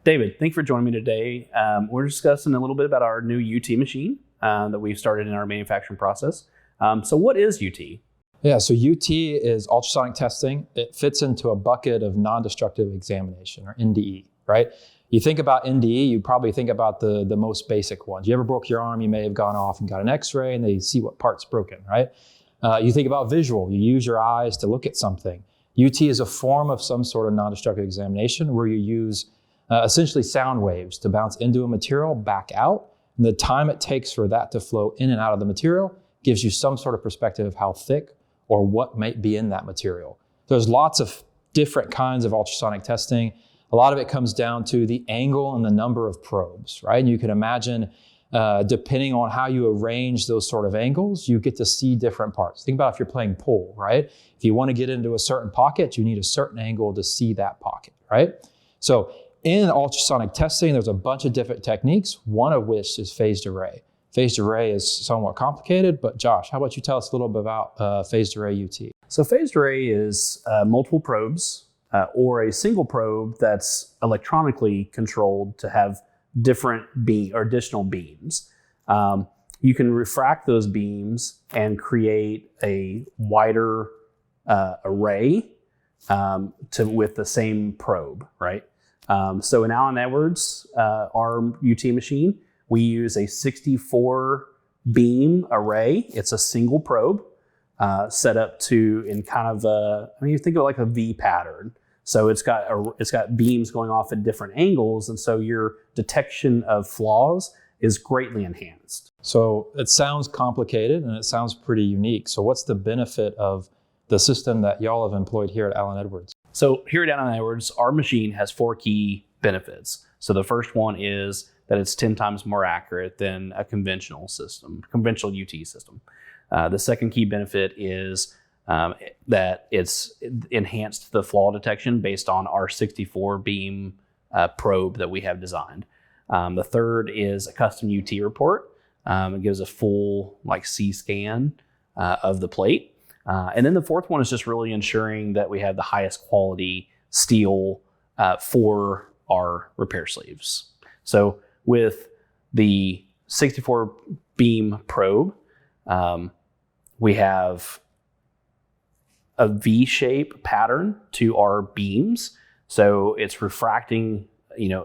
David, thanks for joining me today. We're discussing a little bit about our new UT machine that we've started in our manufacturing process. So what is UT? Yeah, so UT is ultrasonic testing. It fits into a bucket of non-destructive examination, or NDE, right? You think about NDE, you probably think about the most basic ones. You ever broke your arm, you may have gone off and got an x-ray and they see what part's broken, right? You think about visual, you use your eyes to look at something. UT is a form of some sort of non-destructive examination where you use essentially sound waves to bounce into a material, back out, and the time it takes for that to flow in and out of the material gives you some sort of perspective of how thick or what might be in that material. There's lots of different kinds of ultrasonic testing. A lot of it comes down to the angle and the number of probes, right? And you can imagine, depending on how you arrange those sort of angles, you get to see different parts. Think about if you're playing pool, right? If you want to get into a certain pocket, you need a certain angle to see that pocket, right? So in ultrasonic testing, there's a bunch of different techniques, one of which is phased array. Phased array is somewhat complicated, but Josh, how about you tell us a little bit about phased array UT? So phased array is multiple probes or a single probe that's electronically controlled to have different additional beams. You can refract those beams and create a wider array with the same probe, right? So in Allan Edwards, our UT machine, we use a 64 beam array. It's a single probe set up in kind of you think of it like a V pattern. So it's got beams going off at different angles, and so your detection of flaws is greatly enhanced. So it sounds complicated and it sounds pretty unique. So what's the benefit of the system that y'all have employed here at Allan Edwards? So here at Allan Edwards, our machine has 4 key benefits. So the first one is that it's 10 times more accurate than a conventional UT system. The second key benefit is that it's enhanced the flaw detection based on our 64 beam probe that we have designed. The third is a custom UT report. It gives a full C scan of the plate. And then the fourth one is just really ensuring that we have the highest quality steel for our repair sleeves. So with the 64 beam probe, we have a V-shape pattern to our beams. So it's refracting,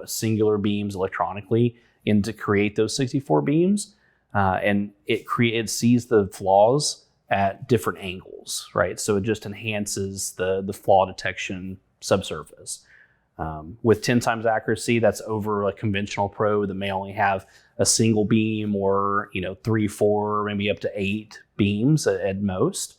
singular beams electronically to create those 64 beams. And it sees the flaws at different angles, right? So it just enhances the flaw detection subsurface. With 10 times accuracy, that's over a conventional probe that may only have a single beam or 3, 4, maybe up to 8 beams at most.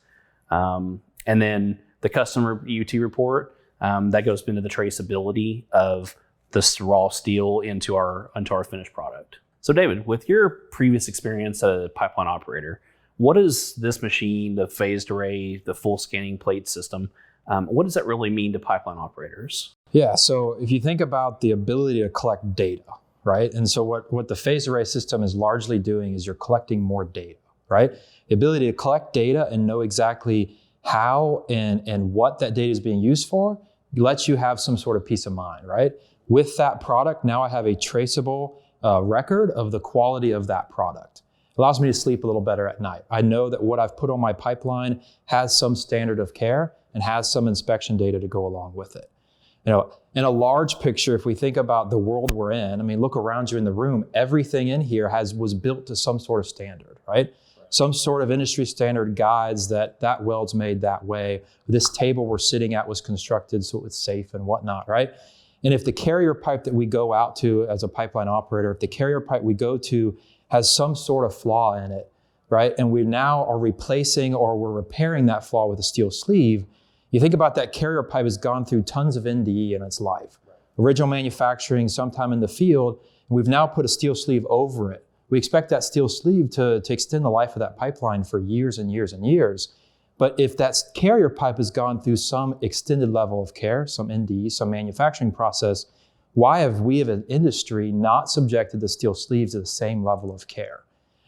And then the custom UT report, that goes into the traceability of the raw steel into our finished product. So David, with your previous experience as a pipeline operator, what is this machine, the phased array, the full scanning plate system, what does that really mean to pipeline operators? Yeah, so if you think about the ability to collect data, right? And so what the phased array system is largely doing is you're collecting more data, right? The ability to collect data and know exactly how and what that data is being used for lets you have some sort of peace of mind, right? With that product, now I have a traceable record of the quality of that product. It allows me to sleep a little better at night. I know that what I've put on my pipeline has some standard of care and has some inspection data to go along with it. In a large picture, if we think about the world we're in, look around you in the room, everything in here was built to some sort of standard, right? Some sort of industry standard guides that weld's made that way. This table we're sitting at was constructed so it was safe and whatnot, right? And if the carrier pipe that we go out to as a pipeline operator, if the carrier pipe we go to has some sort of flaw in it, right? And we now are replacing or we're repairing that flaw with a steel sleeve, you think about that carrier pipe has gone through tons of NDE in its life. Original manufacturing, sometime in the field, and we've now put a steel sleeve over it. We expect that steel sleeve to extend the life of that pipeline for years and years and years. But if that carrier pipe has gone through some extended level of care, some NDE, some manufacturing process, why have we as an industry not subjected the steel sleeves to the same level of care?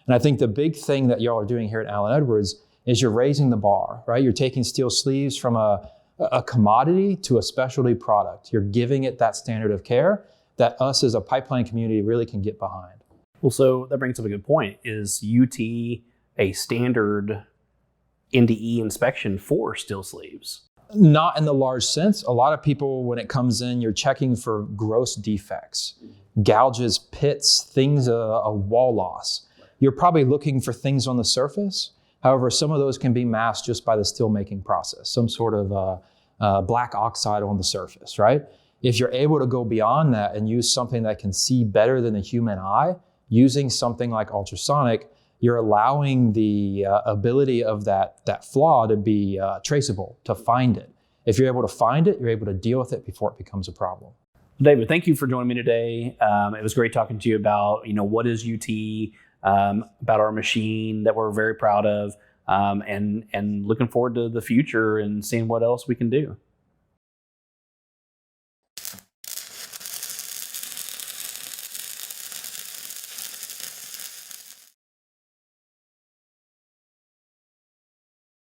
And I think the big thing that y'all are doing here at Allan Edwards is you're raising the bar, right? You're taking steel sleeves from a commodity to a specialty product. You're giving it that standard of care that us as a pipeline community really can get behind. Well, so that brings up a good point. Is UT a standard NDE inspection for steel sleeves? Not in the large sense. A lot of people, when it comes in, you're checking for gross defects, gouges, pits, things, a wall loss. You're probably looking for things on the surface. However, some of those can be masked just by the steel making process, some sort of black oxide on the surface, right? If you're able to go beyond that and use something that can see better than the human eye, using something like ultrasonic, you're allowing the ability of that flaw to be traceable, to find it. If you're able to find it, you're able to deal with it before it becomes a problem. David, thank you for joining me today. It was great talking to you about, what is UT, about our machine that we're very proud of, and looking forward to the future and seeing what else we can do.